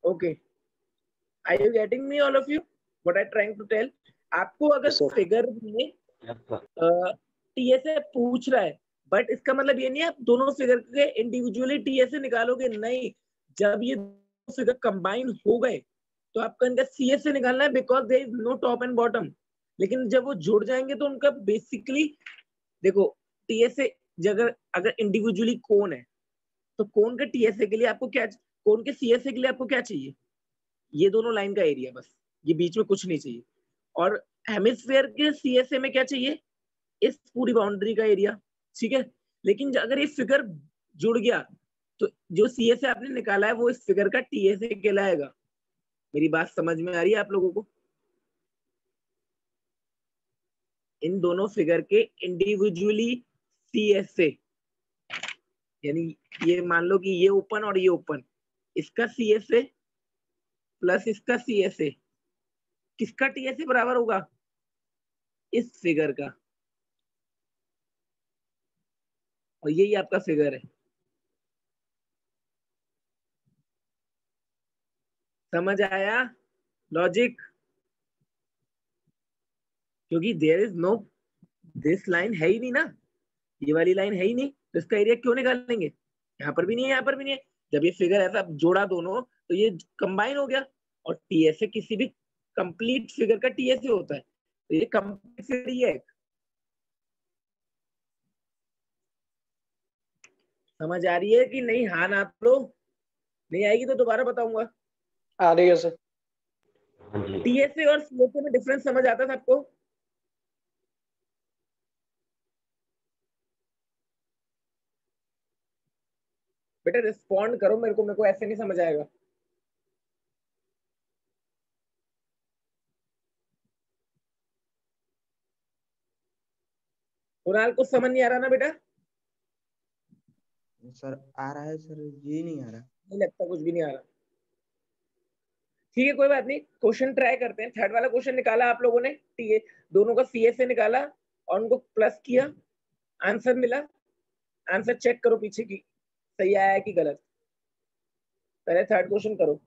Okay, are you getting me all of you what I trying to tell? आपको अगर figure में TSA पूछ रहा है, बट इसका मतलब ये नहीं है आप दोनों फिगर के इंडिविजुअली टीएसए निकालोगे, नहीं। जब ये फिगर कंबाइन हो गए तो आपका इनका सीएसए निकालना है, because there is no top and bottom. लेकिन जब वो जुड़ जाएंगे तो उनका बेसिकली देखो, टीएसए अगर इंडिविजुअली कोन है तो कोन के टीएसए के लिए आपको क्या, कोन के सीएसए के लिए आपको क्या चाहिए? ये दोनों लाइन का एरिया, बस ये बीच में कुछ नहीं चाहिए। और हेमिस्फीयर के सीएसए में क्या चाहिए? इस पूरी बाउंड्री का एरिया, ठीक है। लेकिन अगर ये फिगर जुड़ गया तो जो सीएसए आपने निकाला है वो इस फिगर का टीएसए कहलाएगा। मेरी बात समझ में आ रही है आप लोगों को? इन दोनों फिगर के इंडिविजुअली सीएसए, यानी ये मान लो कि ये ओपन और ये ओपन, इसका सीएसए प्लस इसका सीएसए, किसका टीएसए बराबर होगा? इस फिगर का। और यही आपका फिगर है। समझ आया लॉजिक? क्योंकि there is no, this line है ही नहीं ना, ये वाली लाइन है ही नहीं, तो इसका एरिया क्यों निकालेंगे? यहाँ पर भी नहीं है, यहाँ पर भी नहीं है। जब ये फिगर ऐसा जोड़ा दोनों तो ये कंबाइन हो गया। और टीएसए किसी भी कंप्लीट फिगर का टीएसए होता है, तो ये कंप्लीट फिगर ही है। समझ आ रही है कि नहीं? हाँ ना लो, नहीं आएगी तो दोबारा बताऊंगा। आ रही है सर। टीएसए और सीएसए में डिफरेंस समझ आता है सबको? बेटा रिस्पॉन्ड करो मेरे को ऐसे नहीं समझ आएगा। कुणाल कुछ समझ नहीं आ रहा ना बेटा? सर आ रहा है सर, ये नहीं आ रहा। नहीं लगता कुछ भी नहीं आ रहा। ठीक है कोई बात नहीं, क्वेश्चन ट्राई करते हैं। थर्ड वाला क्वेश्चन निकाला आप लोगों ने, ठीक है, दोनों का सीएसए निकाला और उनको प्लस किया, आंसर मिला। आंसर चेक करो पीछे की सही आया है कि गलत। पहले थर्ड क्वेश्चन करो।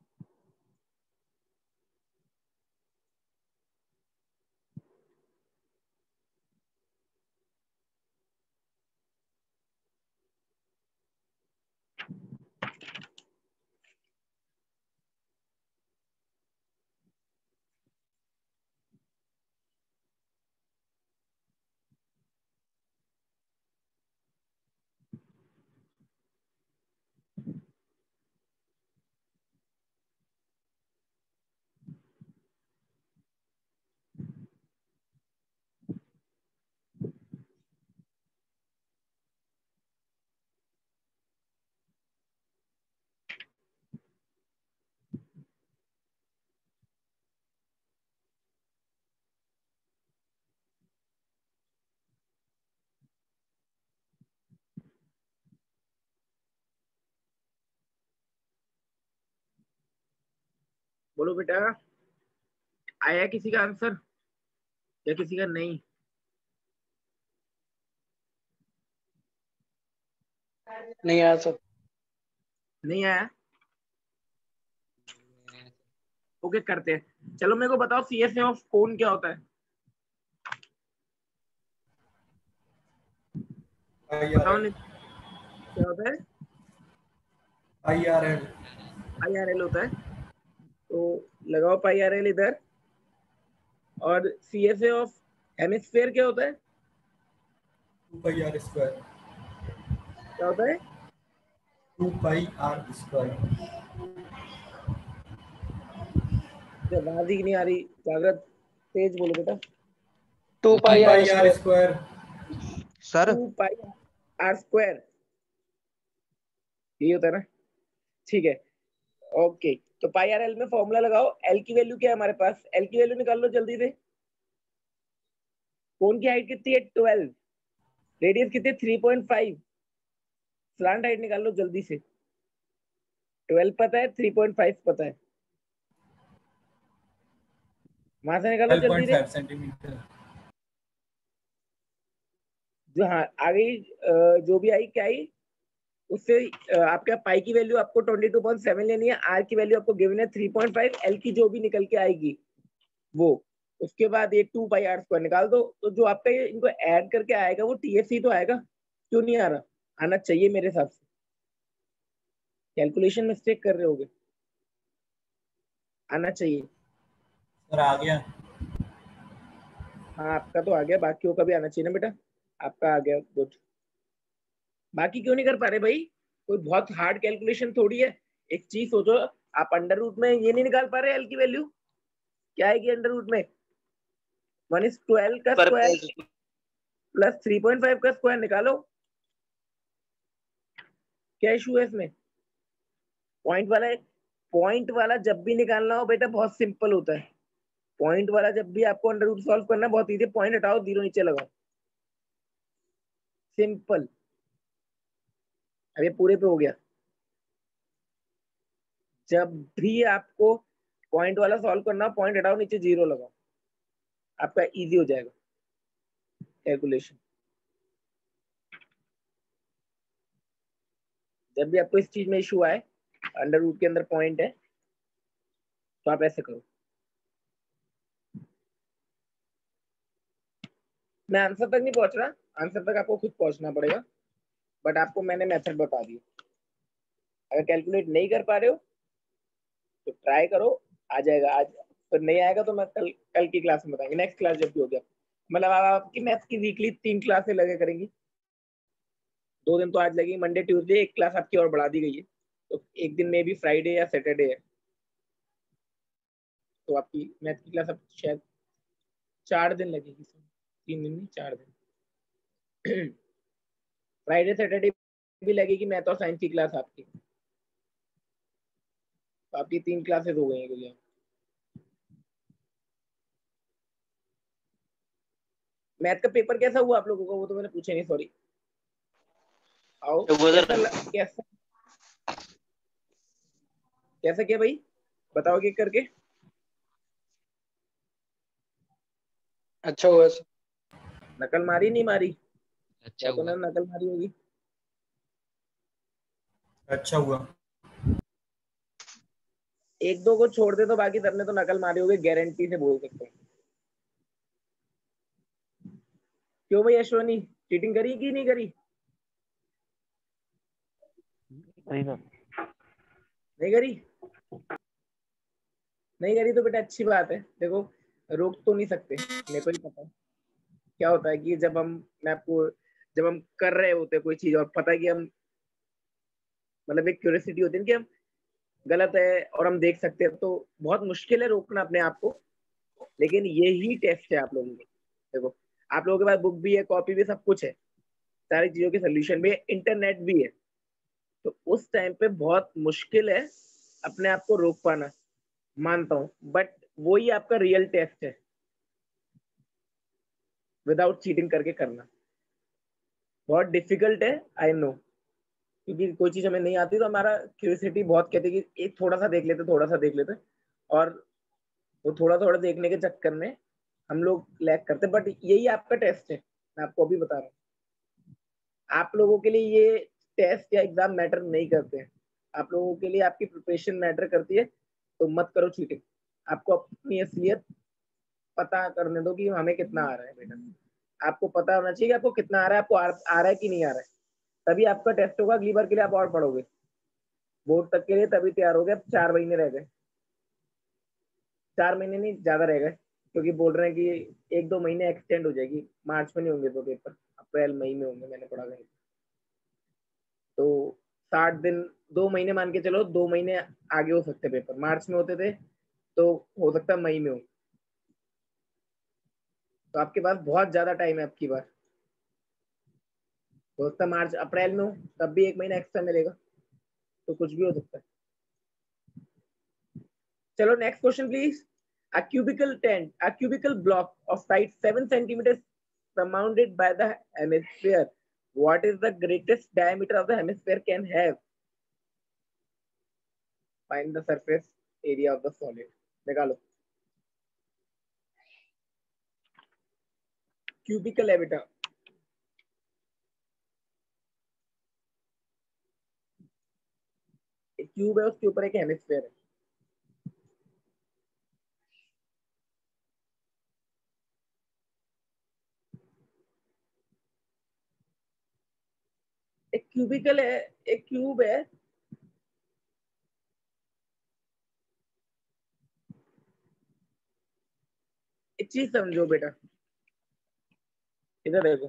बोलो बेटा, आया किसी का आंसर या किसी का नहीं? नहीं आया सर। नहीं आया? ओके करते हैं। चलो मेरे को बताओ सीएसए ऑफ कोन क्या होता है? बताओ नहीं, क्या होता है? IRL। IRL होता है, तो लगाओ पाई आर एल इधर। और सीएसए ऑफ हेमिस्फीयर क्या होता है? 2πr²। क्या होता है? 2πr²। आवाज ही नहीं आ रही, जागृत तेज बोलो बेटा। 2πr²। सर 2πr², यही होता है ना? ठीक है, ओके। तो पाई आर एल में फॉर्मूला लगाओ। एल की वैल्यू क्या है हमारे पास? एल की वैल्यू निकाल लो जल्दी से। कोन की हाइट कितनी है? 12। रेडियस कितनी? 3.5। स्लांट हाइट निकाल लो जल्दी से। 12 पता है, 3.5 पता है, वहां से निकालो जल्दी से। 12.5 सेंटीमीटर। जो हाँ आ गई, जो भी आई क्या आई? उससे आपका पाई की वैल्यू आपको 22.7 लेनी है, आर की वैल्यू आपको गिवन है 3.5, एल की जो भी निकल के आएगी वो, उसके बाद ये 2 पाई आर स्क्वायर निकाल दो, तो जो आपका ये इनको ऐड करके आएगा वो टीएससी तो आएगा। क्यों नहीं आ रहा? आना चाहिए मेरे हिसाब से। कैलकुलेशन मिस्टेक कर रहे होगे, आना चाहिए। सर आ गया। हाँ आपका तो आ गया, बाकियों का भी आना चाहिए ना बेटा। आपका आ गया, गुड। बाकी क्यों नहीं कर पा रहे भाई? कोई बहुत हार्ड कैलकुलेशन थोड़ी है। एक चीज सोचो, आप अंडर रूट में ये नहीं निकाल पा रहे एल की वैल्यू क्या आएगी अंडर रूट में? 1:12 का स्क्वायर प्लस 3.5 का स्क्वायर निकालो। क्या इशू है इसमें? पॉइंट वाला है, पॉइंट वाला जब भी निकालना हो बेटा बहुत सिंपल होता है। पॉइंट वाला जब भी आपको अंडर रूट सॉल्व करना बहुत इजी, पॉइंट हटाओ, जीरो नीचे लगाओ, सिंपल। अब ये पूरे पे हो गया। जब भी आपको पॉइंट वाला सॉल्व करना, पॉइंट हटाओ, नीचे जीरो लगाओ, आपका इजी हो जाएगा कैलकुलेशन। जब भी आपको इस चीज में इशू आए, अंडर रूट के अंदर पॉइंट है, तो आप ऐसे करो। मैं आंसर तक नहीं पहुंच रहा, आंसर तक आपको खुद पहुंचना पड़ेगा, बट आपको मैंने मेथड बता दिया। अगर कैलकुलेट नहीं कर पा रहे हो तो ट्राई करो, आ जाएगा आज। तो नहीं आएगा तो मैं कल कल की क्लास में बताएंगे, नेक्स्ट क्लास जब भी हो गया। मतलब आपकी मैथ्स की वीकली 3 क्लासें लगे करेंगी। 2 दिन तो आज लगेगी, मंडे ट्यूसडे, एक क्लास आपकी और बढ़ा दी गई है, तो एक दिन में भी फ्राइडे या सैटरडे है, तो आपकी मैथ की क्लास अब शायद 4 दिन लगेगी, 3 दिन नहीं 4 दिन। फ्राइडे सैटरडे भी लगेगी मैथ और साइंस की क्लास आपकी, तो आपकी 3 क्लासेस हो गई हैं। मैथ का पेपर कैसा हुआ आप लोगों का? वो तो मैंने पूछा नहीं, सॉरी। आओ, कैसा कैसा क्या भाई, बताओगे करके? अच्छा हुआ सर। नकल मारी नहीं मारी? अच्छा तो हुआ। नकल मारी होगी। अच्छा हुआ। एक दो को छोड़ दे तो बाकी सबने तो नकल मारी होगी, गारंटी से बोल सकते हैं। क्यों भाई अश्वनी, चीटिंग करी कि नहीं करी? नहीं करी? नहीं करी तो बेटा अच्छी बात है। देखो, रोक तो नहीं सकते, मेरे को ही पता है क्या होता है कि मैं आपको, जब हम कर रहे होते हैं कोई चीज और पता है कि हम, मतलब एक क्यूरियोसिटी होती है कि हम गलत है और हम देख सकते हैं, तो बहुत मुश्किल है रोकना अपने आप को। लेकिन यही टेस्ट है आप लोगों को। देखो, आप लोगों के पास बुक भी है, कॉपी भी, सब कुछ है, सारी चीजों के सोल्यूशन भी है, इंटरनेट भी है, तो उस टाइम पे बहुत मुश्किल है अपने आप को रोक पाना, मानता हूँ, बट वही आपका रियल टेस्ट है, विदाउट चीटिंग करके करना। बहुत डिफिकल्ट है, आई नो, क्योंकि कोई चीज हमें नहीं आती तो हमारा क्यूरियोसिटी बहुत कहती है कि एक थोड़ा सा देख लेते, थोड़ा सा देख लेते, और वो थोड़ा थोड़ा देखने के चक्कर में हम लोग लैग करते। बट यही आपका टेस्ट है, मैं आपको अभी बता रहा हूँ। आप लोगों के लिए ये टेस्ट या एग्जाम मैटर नहीं करते हैं, आप लोगों के लिए आपकी प्रिपरेशन मैटर करती है। तो मत करो चीटिंग, आपको अपनी असलियत पता करने दो कि हमें कितना आ रहा है बेटा। आपको पता होना चाहिए कि आपको कितना आ रहा है, आपको आ रहा है कि नहीं आ रहा है, तभी आपका टेस्ट होगा। अगली बार के लिए आप और पढ़ोगे, बोर्ड तक के लिए तभी तैयार हो गए। अब 4 महीने रह गए, 4 महीने नहीं ज्यादा रह गए, क्योंकि बोल रहे हैं कि 1-2 महीने एक्सटेंड हो जाएगी, मार्च में नहीं होंगे तो पेपर, अप्रैल मई में होंगे, मैंने पढ़ा कहीं। तो 60 दिन, 2 महीने मान के चलो, 2 महीने आगे हो सकते पेपर, मार्च में होते थे तो हो सकता है मई में हो। तो आपके पास बहुत ज्यादा टाइम है आपकी बार, हो सकता है मार्च अप्रैल में हो, तब भी 1 महीना एक्स्ट्रा मिलेगा, तो कुछ भी हो सकता है। चलो next question please. A cubical tent, a cubical block of size 7 centimeters surmounted by the hemisphere. What is the greatest diameter of the hemisphere can have? Find the surface area of the solid. निकालो। Cubical है बेटा। Cube है, उसके ऊपर एक hemisphere है। एक cubicle है, एक क्यूब है, एक चीज समझो बेटा, इधर देखो।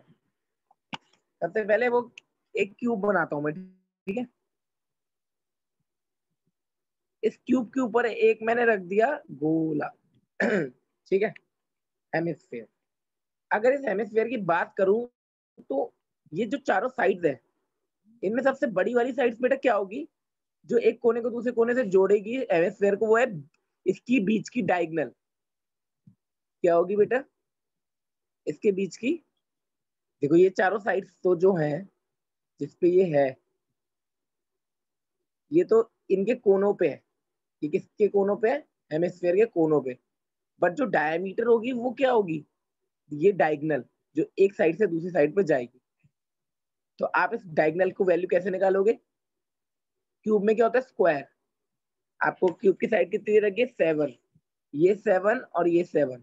सबसे पहले वो एक क्यूब बनाता हूं मैं, ठीक है। इस क्यूब के ऊपर एक मैंने रख दिया गोला ठीक है, हेमिस्फीयर। अगर इस हेमिस्फीयर की बात करूं तो ये जो चारों साइड्स है, इनमें सबसे बड़ी वाली साइड्स बेटा क्या होगी, जो एक कोने को दूसरे कोने से जोड़ेगी हेमिस्फीयर को, वो है इसकी बीच की डायगोनल। क्या होगी बेटा इसके बीच की? देखो ये चारों साइड्स तो जो है, जिसपे ये है, ये तो इनके कोनों पे है। ये किसके कोनों पे है? हेमिस्फीयर के कोनों पे। बट जो डायमीटर होगी वो क्या होगी? ये डायगोनल जो एक साइड से दूसरी साइड पे जाएगी। तो आप इस डायगोनल को वैल्यू कैसे निकालोगे? क्यूब में क्या होता है? स्क्वायर। आपको क्यूब की साइड कितनी रखी है? 7। ये 7 और ये 7।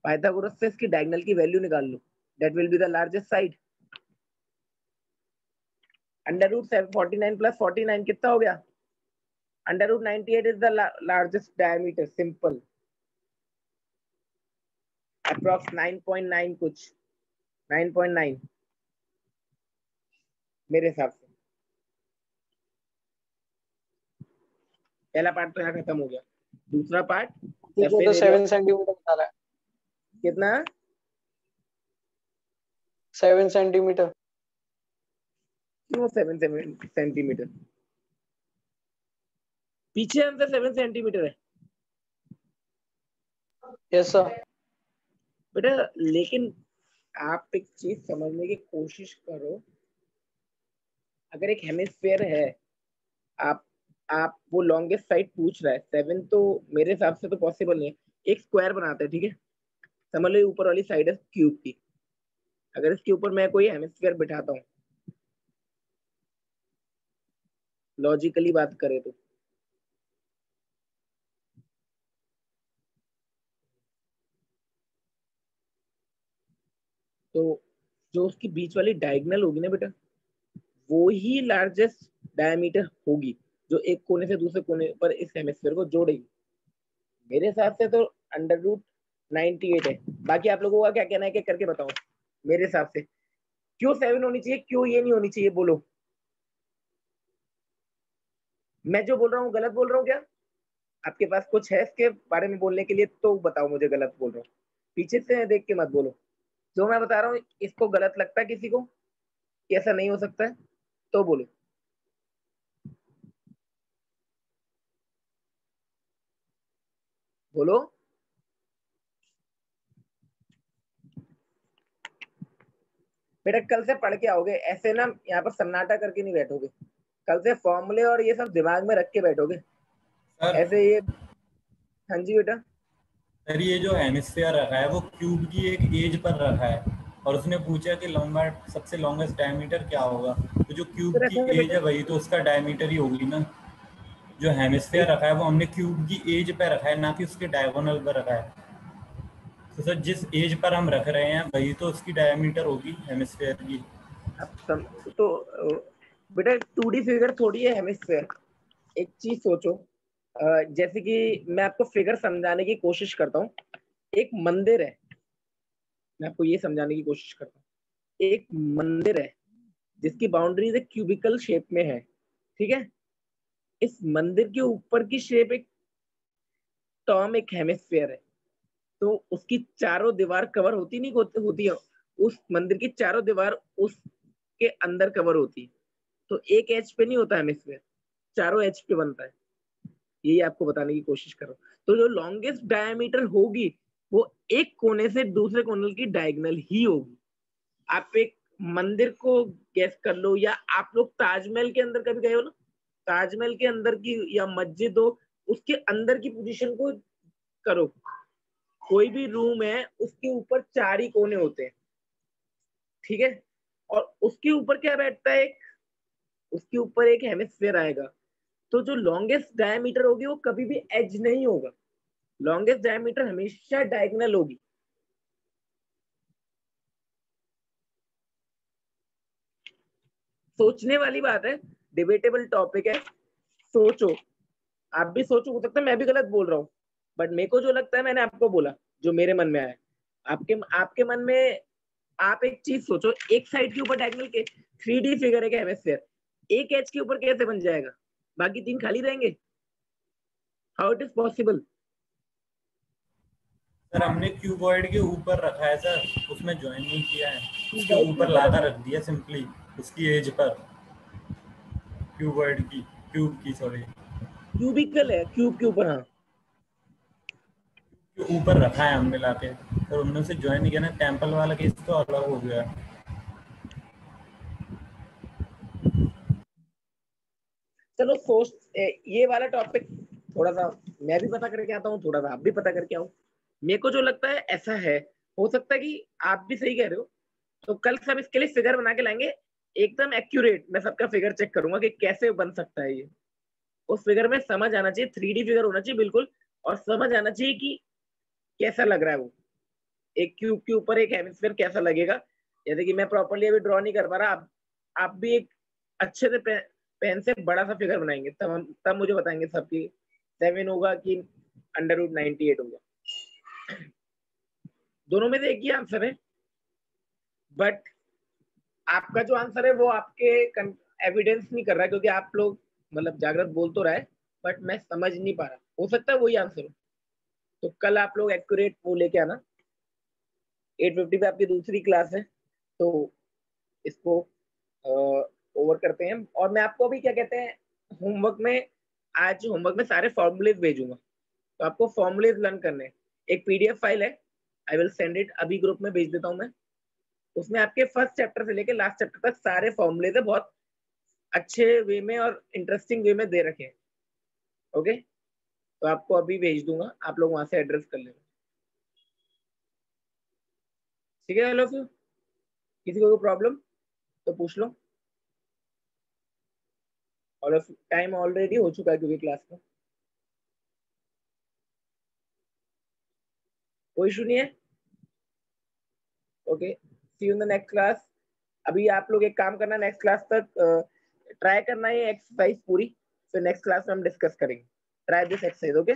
पाइथागोरस से इसकी डायगोनल की वैल्यू निकाल लो, that will be the largest side. Under root 49 plus 49 कितना हो गया? Under root 98 is the largest diameter, simple. Approx 9.9 कुछ, 9.9 मेरे हिसाब से। पहला पार्ट तो यहाँ खत्म हो गया। दूसरा पार्ट, देखो तो 7 सेंटीमीटर बता रहा है। कितना? 7 सेंटीमीटर। क्यों 7 सेंटीमीटर? पीछे आंसर 7 सेंटीमीटर है यस सर। बेटा। लेकिन आप एक चीज समझने की कोशिश करो, अगर एक हेमिस्फीयर है, आप वो लॉन्गेस्ट साइड पूछ रहा है 7, तो मेरे हिसाब से तो पॉसिबल नहीं है। एक स्क्वायर बनाते हैं, ठीक है। समझ लो ऊपर वाली साइड है क्यूब की, अगर इसके ऊपर मैं कोई हेमिस्फीयर बिठाता हूँ, लॉजिकली बात करें तो जो उसकी बीच वाली डायगोनल होगी ना बेटा, वो ही लार्जेस्ट डायमीटर होगी, जो एक कोने से दूसरे कोने पर इस हेमिस्फीयर को जोड़ेगी। मेरे हिसाब से तो अंडर रूट 98 है। बाकी आप लोगों का क्या कहना है, कि करके बताओ। मेरे हिसाब से क्यों 7 होनी चाहिए, क्यों ये नहीं होनी चाहिए, बोलो। मैं जो बोल रहा हूँ गलत बोल रहा हूँ क्या? आपके पास कुछ है इसके बारे में बोलने के लिए तो बताओ मुझे, गलत बोल रहा हूँ। पीछे से देख के मत बोलो। जो मैं बता रहा हूँ इसको गलत लगता है किसी को कि ऐसा नहीं हो सकता है, तो बोलो। बोलो। बेटा कल से पढ़ के आओगे, ऐसे ना यहाँ पर सन्नाटा करके नहीं बैठोगे। कल से फॉर्मूले और ये सब दिमाग में रख के बैठोगे, सर ऐसे ये। हाँ जी बेटा। सर ये जो हेमिस्फीयर रखा है वो क्यूब की एक एज पर रखा है, और उसने पूछा कि लंबा सबसे लॉन्गेस्ट डायमीटर क्या होगा, तो जो क्यूब फिर की ऐसा है एज बेटा, है वही तो उसका डायमीटर ही होगी ना। जो हेमिस्फीयर एक रखा है वो हमने क्यूब की एज पे रखा है, ना कि उसके डायगोनल पर रखा है। तो सर जिस एज पर हम रख रहे हैं वही तो उसकी डायमीटर होगी हेमिस्फीयर की। अब तो बेटा 2D फिगर थोड़ी है हेमिस्फीयर। एक चीज सोचो, जैसे कि मैं आपको फिगर समझाने की कोशिश करता हूँ। एक मंदिर है, मैं आपको ये समझाने की कोशिश करता हूँ। एक मंदिर है जिसकी बाउंड्रीज एक क्यूबिकल शेप में है, ठीक है। इस मंदिर के ऊपर की शेप एक टर्म, एक हेमिस्फीयर है। तो उसकी चारों दीवार कवर होती नहीं होती है, उस मंदिर की चारों दीवार उसके अंदर कवर होती है। तो एक एज पे नहीं होता हेमिस्फीयर, चारों एज पे बनता है। यही आपको बताने की कोशिश कर रहा हूँ। तो जो लॉन्गेस्ट डायमीटर होगी वो एक कोने से दूसरे कोने की डायगोनल ही होगी। आप एक मंदिर को गैस कर लो, या आप लोग ताजमहल के अंदर कभी गए हो ना, ताजमहल के अंदर की या मस्जिद हो, उसके अंदर की पोजीशन को करो। कोई भी रूम है उसके ऊपर 4 ही कोने होते हैं, ठीक है। और उसके ऊपर क्या बैठता है? एक उसके ऊपर एक हेमिस्फीयर आएगा, तो जो लॉन्गेस्ट डायमीटर होगी वो कभी भी एज नहीं होगा, लॉन्गेस्ट डायमीटर हमेशा डायगोनल होगी। सोचने वाली बात है, डिबेटेबल टॉपिक है, सोचो, आप भी सोचो, हो सकता है मैं भी गलत बोल रहा हूँ, बट मेरे को जो लगता है मैंने आपको बोला, जो मेरे मन में आया। आपके मन में आप एक चीज सोचो, एक साइड के ऊपर डायगोनल के 3D फिगर है हेमिस्फीयर, एक एज के ऊपर कैसे बन जाएगा, बाकी 3 खाली रहेंगे? How it is possible? Sir हमने क्यूबॉइड के ऊपर रखा है सर, उसमें ज्वाइन नहीं किया है, उसके ऊपर लाता रख दिया सिंपली उसकी एज पर, क्यूबॉइड की, क्यूब की सॉरी, क्यूबिकल है, क्यूब के ऊपर। हाँ, ऊपर रखा है हमने लाके, और उनमें से ज्वाइन नहीं किया ना। टेम्पल वाला केस तो अलग हो गया। चलो सोच, ये वाला टॉपिक थोड़ा सा मैं भी पता करके आता हूँ, थोड़ा सा आप भी पता करके आओ। मेरे को जो लगता है ऐसा है, हो सकता है कि आप भी सही कह रहे हो, तो कल सब इसके लिए फिगर बना के लाएंगे एकदम एक्यूरेट। मैं सबका फिगर चेक करूंगा कि कैसे बन सकता है ये। उस फिगर में समझ आना चाहिए, 3D फिगर होना चाहिए बिल्कुल, और समझ आना चाहिए कि कैसा लग रहा है वो, एक क्यूब के ऊपर एक हेमिस्फीयर कैसा लगेगा। जैसे कि मैं प्रॉपर्ली अभी ड्रॉ नहीं कर पा रहा, आप भी एक अच्छे से पेन से बड़ा सा फिगर बनाएंगे, तब मुझे बताएंगे सबकी 7 होगा कि √98 होगा। दोनों में से एक ही आंसर है, बट आपका जो आंसर है वो आपके एविडेंस नहीं कर रहा है, क्योंकि आप लोग मतलब जागृत बोल तो रहा है, बट मैं समझ नहीं पा रहा, हो सकता है वही आंसर हो। तो कल आप लोग एक्यूरेट वो लेके आना। 8:50 पे आपकी दूसरी क्लास है, तो इसको ओवर करते हैं। और मैं आपको अभी क्या कहते हैं, होमवर्क में, आज होमवर्क में सारे फॉर्मूलेज भेजूंगा, तो आपको फॉर्मूलेज लर्न करने हैं। एक PDF फाइल है, आई विल सेंड इट, अभी ग्रुप में भेज देता हूँ मैं। उसमें आपके फर्स्ट चैप्टर से लेके लास्ट चैप्टर तक सारे फॉर्मूलेज है, बहुत अच्छे वे में और इंटरेस्टिंग वे में दे रखे हैं। ओके, तो आपको अभी भेज दूंगा, आप लोग वहां से एड्रेस कर लेना। ठीक है, हेलो, किसी को कोई प्रॉब्लम तो पूछ लो। और टाइम ऑलरेडी हो चुका है क्योंकि क्लास में कोई इशू नहीं है। Okay, see you in the next class. अभी आप लोग एक काम करना, नेक्स्ट क्लास तक ट्राई करना ये एक्सरसाइज पूरी, फिर नेक्स्ट क्लास में हम डिस्कस करेंगे। Try this exercise, okay.